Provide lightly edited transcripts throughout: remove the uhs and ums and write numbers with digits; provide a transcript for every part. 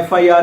FIR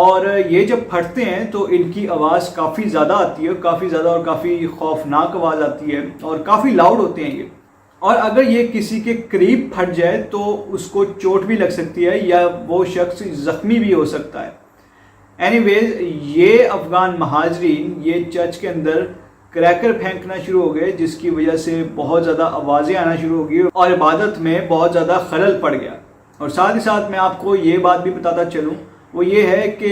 اور یہ جب پھٹتے ہیں تو ان کی آواز کافی زیادہ آتی ہے، کافی زیادہ اور کافی خوفناک آواز آتی ہے اور کافی لاؤڈ ہوتے ہیں یہ، اور اگر یہ کسی کے قریب پھٹ جائے تو اس کو چوٹ بھی لگ سکتی ہے یا وہ شخص زخمی بھی ہو سکتا ہے۔ اینی ویز یہ افغان مہاجرین یہ چرچ کے اندر کریکر پھینکنا شروع ہو گئے، جس کی وجہ سے بہت زیادہ آوازیں آنا شروع ہو گئی اور عبادت میں بہت زیادہ خلل پڑ گیا۔ اور ساتھ ہی ساتھ میں آپ کو یہ بات بھی بتاتا چلوں، وہ یہ ہے کہ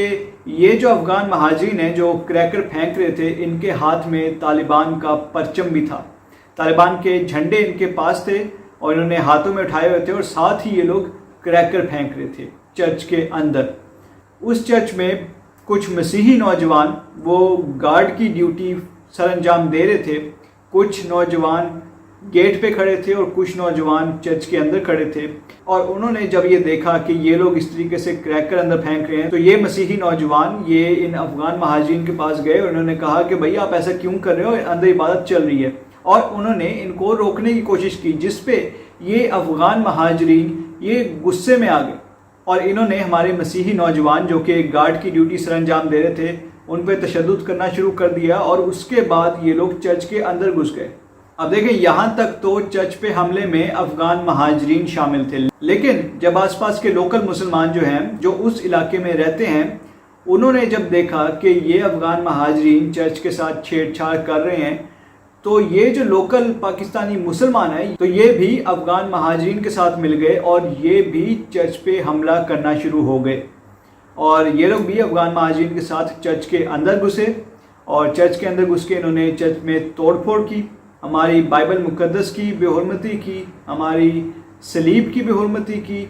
یہ جو افغان مہاجرین ہیں جو کریکر پھینک رہے تھے، ان کے ہاتھ میں طالبان کا پرچم بھی تھا، طالبان کے جھنڈے ان کے پاس تھے اور انہوں نے ہاتھوں میں اٹھائے ہوئے تھے، اور ساتھ ہی یہ لوگ کریکر پھینک رہے تھے چرچ کے اندر۔ اس چرچ میں کچھ مسیحی نوجوان وہ گارڈ کی ڈیوٹی سر انجام دے رہے تھے، کچھ نوجوان گیٹ پہ کھڑے تھے اور کچھ نوجوان چرچ کے اندر کھڑے تھے، اور انہوں نے جب یہ دیکھا کہ یہ لوگ اس طریقے سے کریکر اندر پھینک رہے ہیں تو یہ مسیحی نوجوان یہ ان افغان مہاجرین کے پاس گئے اور انہوں نے کہا کہ بھئی آپ ایسا کیوں کر رہے ہو، اندر عبادت چل رہی ہے، اور انہوں نے ان کو روکنے کی کوشش کی، جس پہ یہ افغان مہاجرین یہ غصے میں آ گئے اور انہوں نے ہمارے مسیحی نوجوان جو کہ گارڈ کی ڈیوٹی سر انجام دے رہے تھے ان پہ تشدد کرنا شروع کر دیا، اور اس کے بعد یہ لوگ چرچ کے اندر گھس گئے۔ اب دیکھیں یہاں تک تو چرچ پہ حملے میں افغان مہاجرین شامل تھے، لیکن جب آس پاس کے لوکل مسلمان جو ہیں جو اس علاقے میں رہتے ہیں، انہوں نے جب دیکھا کہ یہ افغان مہاجرین چرچ کے ساتھ چھیڑ چھاڑ کر رہے ہیں، تو یہ جو لوکل پاکستانی مسلمان ہیں تو یہ بھی افغان مہاجرین کے ساتھ مل گئے اور یہ بھی چرچ پہ حملہ کرنا شروع ہو گئے، اور یہ لوگ بھی افغان مہاجرین کے ساتھ چرچ کے اندر گھسے، اور چرچ کے اندر گھس کے انہوں نے چرچ میں توڑ پھوڑ کی، ہماری بائبل مقدس کی بے حرمتی کی، ہماری صلیب کی بے حرمتی کی،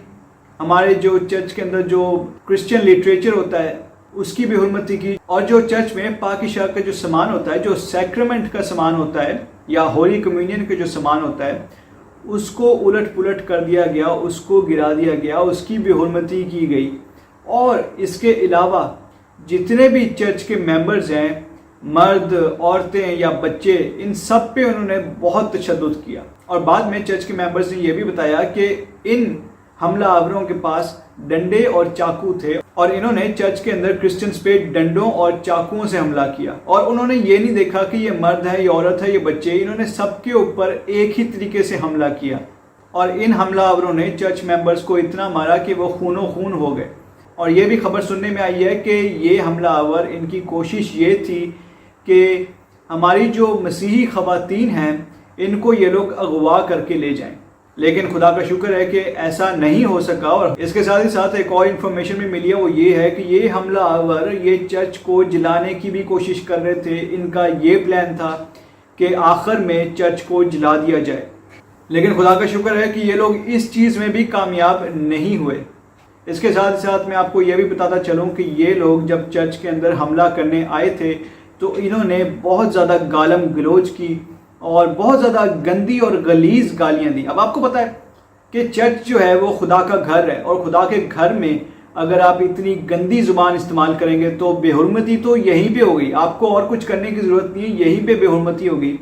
ہمارے جو چرچ کے اندر جو کرسچن لٹریچر ہوتا ہے اس کی بے حرمتی کی، اور جو چرچ میں پاک عشاء کا جو سامان ہوتا ہے، جو سیکرمنٹ کا سامان ہوتا ہے یا ہولی کمیونین کا جو سامان ہوتا ہے، اس کو الٹ پلٹ کر دیا گیا، اس کو گرا دیا گیا، اس کی بے حرمتی کی گئی۔ اور اس کے علاوہ جتنے بھی چرچ کے ممبرز ہیں، مرد، عورتیں یا بچے، ان سب پہ انہوں نے بہت تشدد کیا، اور بعد میں چرچ کے ممبرز نے یہ بھی بتایا کہ ان حملہ آوروں کے پاس ڈنڈے اور چاقو تھے، اور انہوں نے چرچ کے اندر کرسچنز پہ ڈنڈوں اور چاقوؤں سے حملہ کیا، اور انہوں نے یہ نہیں دیکھا کہ یہ مرد ہے یہ عورت ہے یہ بچے، انہوں نے سب کے اوپر ایک ہی طریقے سے حملہ کیا، اور ان حملہ آوروں نے چرچ ممبرز کو اتنا مارا کہ وہ خون و خون ہو گئے۔ اور یہ بھی خبر سننے میں آئی ہے کہ یہ حملہ آور ان کی کوشش یہ تھی کہ ہماری جو مسیحی خواتین ہیں ان کو یہ لوگ اغوا کر کے لے جائیں، لیکن خدا کا شکر ہے کہ ایسا نہیں ہو سکا۔ اور اس کے ساتھ ہی ساتھ ایک اور انفارمیشن بھی ملی ہے، وہ یہ ہے کہ یہ حملہ آور یہ چرچ کو جلانے کی بھی کوشش کر رہے تھے، ان کا یہ پلان تھا کہ آخر میں چرچ کو جلا دیا جائے، لیکن خدا کا شکر ہے کہ یہ لوگ اس چیز میں بھی کامیاب نہیں ہوئے۔ اس کے ساتھ ساتھ میں آپ کو یہ بھی بتاتا چلوں کہ یہ لوگ جب چرچ کے اندر حملہ کرنے آئے تھے تو انہوں نے بہت زیادہ گالم گلوچ کی اور بہت زیادہ گندی اور غلیظ گالیاں دی۔ اب آپ کو پتہ ہے کہ چرچ جو ہے وہ خدا کا گھر ہے، اور خدا کے گھر میں اگر آپ اتنی گندی زبان استعمال کریں گے تو بے حرمتی تو یہیں پہ ہوگی، آپ کو اور کچھ کرنے کی ضرورت نہیں ہے، یہیں پہ بے حرمتی ہوگی۔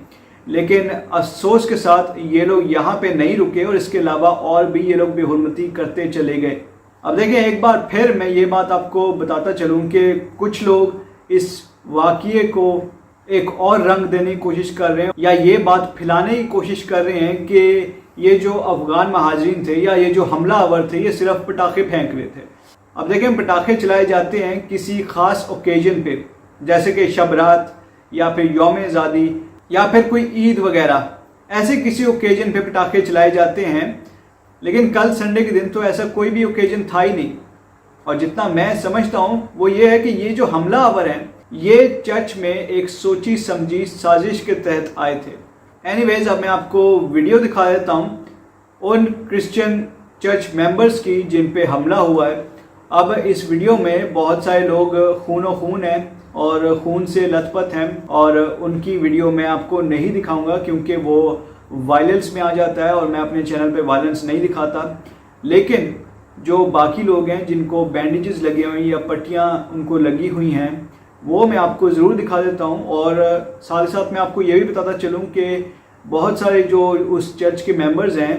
لیکن افسوس کے ساتھ یہ لوگ یہاں پہ نہیں رکے، اور اس کے علاوہ اور بھی یہ لوگ بے حرمتی کرتے چلے گئے۔ اب دیکھیں ایک بار پھر میں یہ بات آپ کو بتاتا چلوں کہ کچھ لوگ اس واقعے کو ایک اور رنگ دینے کی کوشش کر رہے ہیں، یا یہ بات پھیلانے کی کوشش کر رہے ہیں کہ یہ جو افغان مہاجرین تھے یا یہ جو حملہ آور تھے یہ صرف پٹاخے پھینک رہے تھے۔ اب دیکھیں پٹاخے چلائے جاتے ہیں کسی خاص اوکیجن پہ، جیسے کہ شب رات یا پھر یوم آزادی یا پھر کوئی عید وغیرہ، ایسے کسی اوکیجن پہ پٹاخے چلائے جاتے ہیں، لیکن کل سنڈے کے دن تو ایسا کوئی بھی اوکیجن تھا ہی نہیں، اور جتنا میں سمجھتا ہوں وہ یہ ہے کہ یہ جو حملہ آور ہیں یہ چرچ میں ایک سوچی سمجھی سازش کے تحت آئے تھے۔ اینی ویز اب میں آپ کو ویڈیو دکھا دیتا ہوں ان کرسچن چرچ ممبرز کی جن پہ حملہ ہوا ہے۔ اب اس ویڈیو میں بہت سارے لوگ خون و خون ہیں اور خون سے لت پت ہیں، اور ان کی ویڈیو میں آپ کو نہیں دکھاؤں گا کیونکہ وہ وائلنس میں آ جاتا ہے، اور میں اپنے چینل پہ وائلنس نہیں دکھاتا، لیکن جو باقی لوگ ہیں جن کو بینڈیجز لگے ہوئے ہیں یا پٹیاں ان کو لگی ہوئی ہیں وہ میں آپ کو ضرور دکھا دیتا ہوں۔ اور ساتھ ساتھ میں آپ کو یہ بھی بتاتا چلوں کہ بہت سارے جو اس چرچ کے ممبرز ہیں،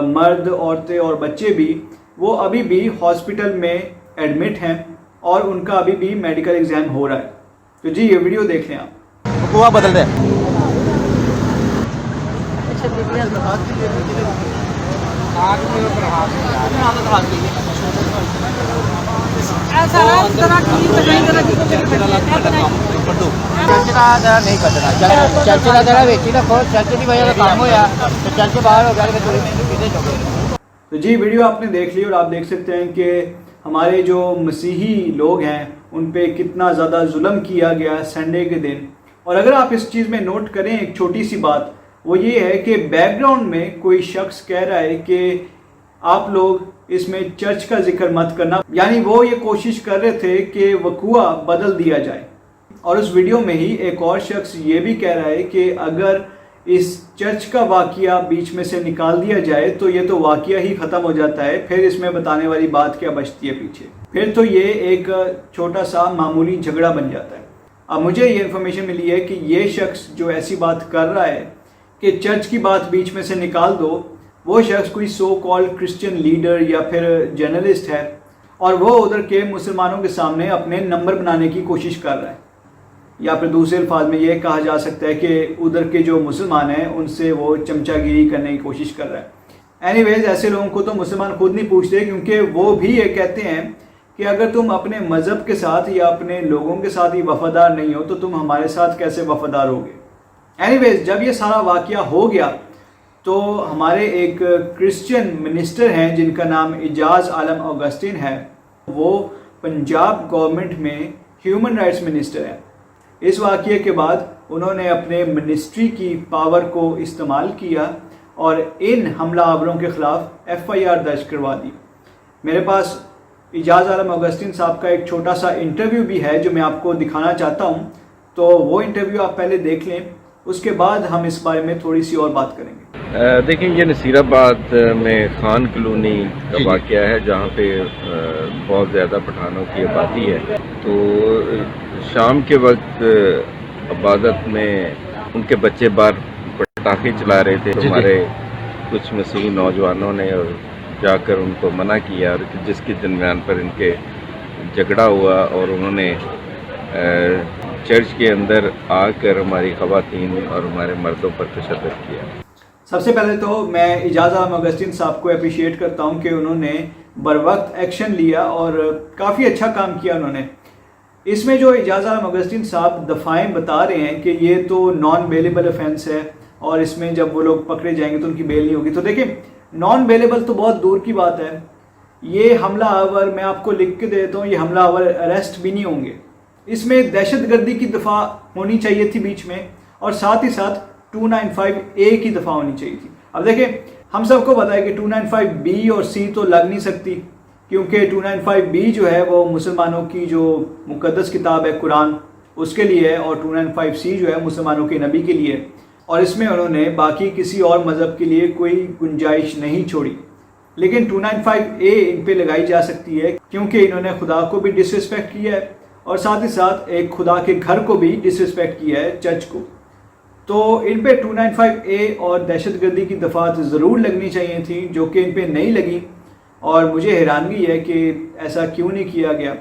مرد، عورتیں اور بچے بھی، وہ ابھی بھی ہاسپٹل میں ایڈمٹ ہیں، اور ان کا ابھی بھی میڈیکل ایگزام ہو رہا ہے. تو جی یہ ویڈیو دیکھ لیں آپ. حکومت بدل دے. تو جی ویڈیو آپ نے دیکھ لی اور آپ دیکھ سکتے ہیں کہ ہمارے جو مسیحی لوگ ہیں ان پہ کتنا زیادہ ظلم کیا گیا سنڈے کے دن. اور اگر آپ اس چیز میں نوٹ کریں ایک چھوٹی سی بات، وہ یہ ہے کہ بیک گراؤنڈ میں کوئی شخص کہہ رہا ہے کہ آپ لوگ اس میں چرچ کا ذکر مت کرنا، یعنی وہ یہ کوشش کر رہے تھے کہ وقوع بدل دیا جائے. اور اس ویڈیو میں ہی ایک اور شخص یہ بھی کہہ رہا ہے کہ اگر اس چرچ کا واقعہ بیچ میں سے نکال دیا جائے تو یہ تو واقعہ ہی ختم ہو جاتا ہے، پھر اس میں بتانے والی بات کیا بچتی ہے پیچھے، پھر تو یہ ایک چھوٹا سا معمولی جھگڑا بن جاتا ہے. اب مجھے یہ انفارمیشن ملی ہے کہ یہ شخص جو ایسی بات کر رہا ہے کہ چرچ کی بات بیچ میں سے نکال دو، وہ شخص کوئی سو کالڈ کرسچن لیڈر یا پھر جرنلسٹ ہے، اور وہ ادھر کے مسلمانوں کے سامنے اپنے نمبر بنانے کی کوشش کر رہا ہے. یا پھر دوسرے الفاظ میں یہ کہا جا سکتا ہے کہ ادھر کے جو مسلمان ہیں ان سے وہ چمچہ گیری کرنے کی کوشش کر رہا ہے. اینی ویز ایسے لوگوں کو تو مسلمان خود نہیں پوچھتے، کیونکہ وہ بھی یہ کہتے ہیں کہ اگر تم اپنے مذہب کے ساتھ یا اپنے لوگوں کے ساتھ ہی وفادار نہیں ہو تو تم ہمارے ساتھ کیسے وفادار ہوگے. اینی ویز جب یہ سارا واقعہ ہو گیا تو ہمارے ایک کرسچن منسٹر ہیں جن کا نام اعجاز عالم اوگسٹین ہے، وہ پنجاب گورنمنٹ میں ہیومن رائٹس منسٹر ہیں. اس واقعے کے بعد انہوں نے اپنے منسٹری کی پاور کو استعمال کیا اور ان حملہ آوروں کے خلاف FIR درج کروا دی. میرے پاس اعجاز عالم اوگسٹین صاحب کا ایک چھوٹا سا انٹرویو بھی ہے جو میں آپ کو دکھانا چاہتا ہوں، تو وہ انٹرویو آپ پہلے دیکھ لیں، اس کے بعد ہم اس بارے میں تھوڑی سی اور بات کریں گے. دیکھیں یہ نصیر آباد میں خان کلونی کا واقعہ ہے جہاں پہ بہت زیادہ پٹھانوں کی آبادی ہے. تو شام کے وقت عبادت میں ان کے بچے باہر پٹاخے چلا رہے تھے. ہمارے کچھ مسیحی نوجوانوں نے اور جا کر ان کو منع کیا، اور جس کے درمیان پر ان کے جھگڑا ہوا اور انہوں نے چرچ کے اندر آ کر ہماری خواتین اور ہمارے مردوں پر تشدد کیا. سب سے پہلے تو میں اعجاز عالم اوگسٹین صاحب کو اپریشیٹ کرتا ہوں کہ انہوں نے بروقت ایکشن لیا اور کافی اچھا کام کیا انہوں نے. اس میں جو اعجاز عالم اوگسٹین صاحب دفاعیں بتا رہے ہیں کہ یہ تو نان بیلیبل افینس ہے اور اس میں جب وہ لوگ پکڑے جائیں گے تو ان کی بیل نہیں ہوگی. تو دیکھیں نان بیلیبل تو بہت دور کی بات ہے، یہ حملہ آور میں آپ کو لکھ کے دیتا ہوں، یہ حملہ آور اریسٹ بھی نہیں ہوں گے. اس میں دہشت گردی کی دفاع ہونی چاہیے تھی بیچ میں، اور ساتھ ہی ساتھ 295A کی دفاع ہونی چاہیے تھی. اب دیکھیں ہم سب کو پتا ہے کہ 295B اور C تو لگ نہیں سکتی، کیونکہ 295B جو ہے وہ مسلمانوں کی جو مقدس کتاب ہے قرآن اس کے لیے ہے، اور 295C جو ہے مسلمانوں کے نبی کے لیے، اور اس میں انہوں نے باقی کسی اور مذہب کے لیے کوئی گنجائش نہیں چھوڑی. لیکن 295A ان پہ لگائی جا سکتی ہے کیونکہ انہوں نے خدا کو بھی ڈس رسپیکٹ کیا ہے اور ساتھ ہی ساتھ ایک خدا کے گھر کو بھی ڈس رسپیکٹ کیا ہے، چرچ کو. تو ان پہ 295A اور دہشت گردی کی دفعات ضرور لگنی چاہیے تھیں، جو کہ ان پہ نہیں لگی، اور مجھے حیرانگی ہے کہ ایسا کیوں نہیں کیا گیا.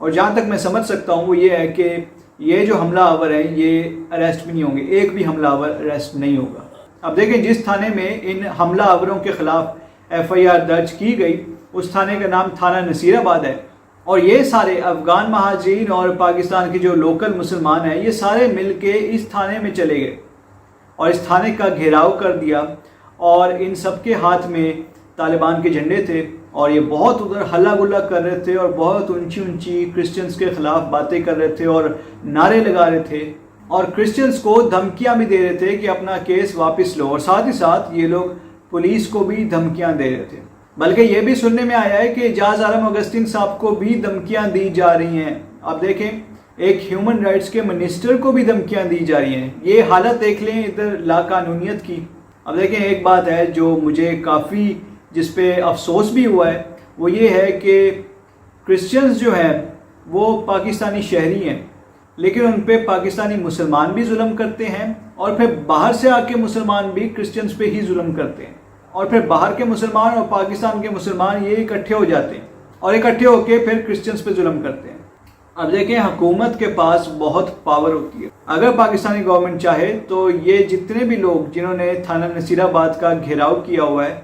اور جہاں تک میں سمجھ سکتا ہوں وہ یہ ہے کہ یہ جو حملہ آور ہیں یہ اریسٹ بھی نہیں ہوں گے، ایک بھی حملہ آور اریسٹ نہیں ہوگا. اب دیکھیں جس تھانے میں ان حملہ آوروں کے خلاف FIR درج کی گئی اس تھانے کا نام تھانہ نصیر آباد ہے، اور یہ سارے افغان مہاجرین اور پاکستان کے جو لوکل مسلمان ہیں یہ سارے مل کے اس تھانے میں چلے گئے اور اس تھانے کا گھیراؤ کر دیا، اور ان سب کے ہاتھ میں طالبان کے جھنڈے تھے، اور یہ بہت ادھر ہلا گلا کر رہے تھے اور بہت اونچی اونچی کرسچنز کے خلاف باتیں کر رہے تھے اور نعرے لگا رہے تھے، اور کرسچنز کو دھمکیاں بھی دے رہے تھے کہ اپنا کیس واپس لو، اور ساتھ ہی ساتھ یہ لوگ پولیس کو بھی دھمکیاں دے رہے تھے. بلکہ یہ بھی سننے میں آیا ہے کہ اعجاز عالم اوگسٹین صاحب کو بھی دھمکیاں دی جا رہی ہیں. آپ دیکھیں ایک ہیومن رائٹس کے منسٹر کو بھی دھمکیاں دی جا رہی ہیں. یہ حالت دیکھ لیں ادھر لاقانونیت کی. اب دیکھیں ایک بات ہے جو مجھے کافی جس پہ افسوس بھی ہوا ہے، وہ یہ ہے کہ کرسچنز جو ہیں وہ پاکستانی شہری ہیں، لیکن ان پہ پاکستانی مسلمان بھی ظلم کرتے ہیں، اور پھر باہر سے آ کے مسلمان بھی کرسچنز پہ ہی ظلم کرتے ہیں، اور پھر باہر کے مسلمان اور پاکستان کے مسلمان یہ اکٹھے ہو جاتے ہیں اور اکٹھے ہو کے پھر کرسچنز پہ ظلم کرتے ہیں. اب دیکھیں حکومت کے پاس بہت پاور ہوتی ہے. اگر پاکستانی گورنمنٹ چاہے تو یہ جتنے بھی لوگ جنہوں نے تھانہ نصیر آباد کا گھیراؤ کیا ہوا ہے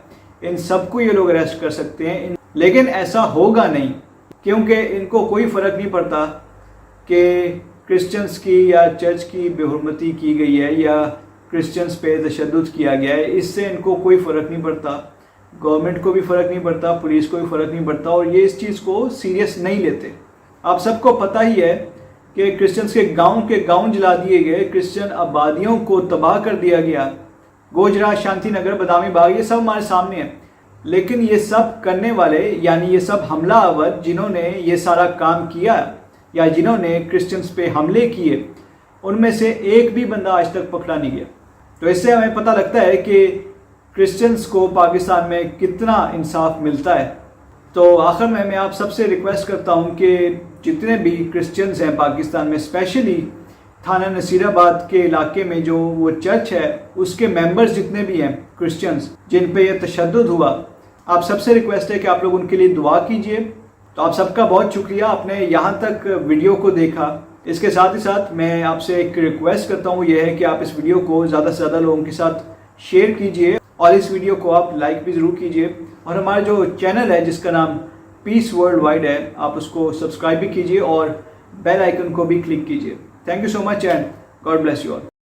ان سب کو یہ لوگ اریسٹ کر سکتے ہیں. لیکن ایسا ہوگا نہیں کیونکہ ان کو کوئی فرق نہیں پڑتا کہ کرسچنز کی یا چرچ کی بے حرمتی کی گئی ہے یا کرسچنز پہ تشدد کیا گیا ہے. اس سے ان کو کوئی فرق نہیں پڑتا, گورنمنٹ کو بھی فرق نہیں پڑتا, پولیس کو بھی فرق نہیں پڑتا, اور یہ اس چیز کو سیریس نہیں لیتے. آپ سب کو پتہ ہی ہے کہ کرسچنز کے گاؤں جلا دیے گئے, کرسچن آبادیوں کو تباہ کر دیا گیا, گوجرا, شانتی نگر, بادامی باغ, یہ سب ہمارے سامنے ہیں. لیکن یہ سب کرنے والے یعنی یہ سب حملہ آور جنہوں نے یہ سارا کام کیا یا جنہوں نے کرسچنز پہ حملے کیے ان میں سے ایک بھی بندہ آج تک پکڑا نہیں گیا. تو اس سے ہمیں پتہ لگتا ہے کہ کرسچنز کو پاکستان میں کتنا انصاف ملتا ہے. تو آخر میں آپ سب سے ریکویسٹ کرتا ہوں کہ جتنے بھی کرسچنز ہیں پاکستان میں, اسپیشلی تھانہ نصیر آباد کے علاقے میں جو وہ چرچ ہے اس کے ممبرز جتنے بھی ہیں کرسچنز جن پہ یہ تشدد ہوا, آپ سب سے ریکویسٹ ہے کہ آپ لوگ ان کے لیے دعا کیجئے. تو آپ سب کا بہت شکریہ آپ نے یہاں تک ویڈیو کو دیکھا. اس کے ساتھ ہی ساتھ میں آپ سے ایک ریکویسٹ کرتا ہوں, یہ ہے کہ آپ اس ویڈیو کو زیادہ سے زیادہ لوگوں کے ساتھ شیئر کیجئے اور اس ویڈیو کو آپ لائک بھی ضرور کیجئے. اور ہمارا جو چینل ہے جس کا نام پیس ورلڈ وائڈ ہے آپ اس کو سبسکرائب بھی کیجئے اور بیل آئیکن کو بھی کلک کیجئے. Thank you so much and God bless you all.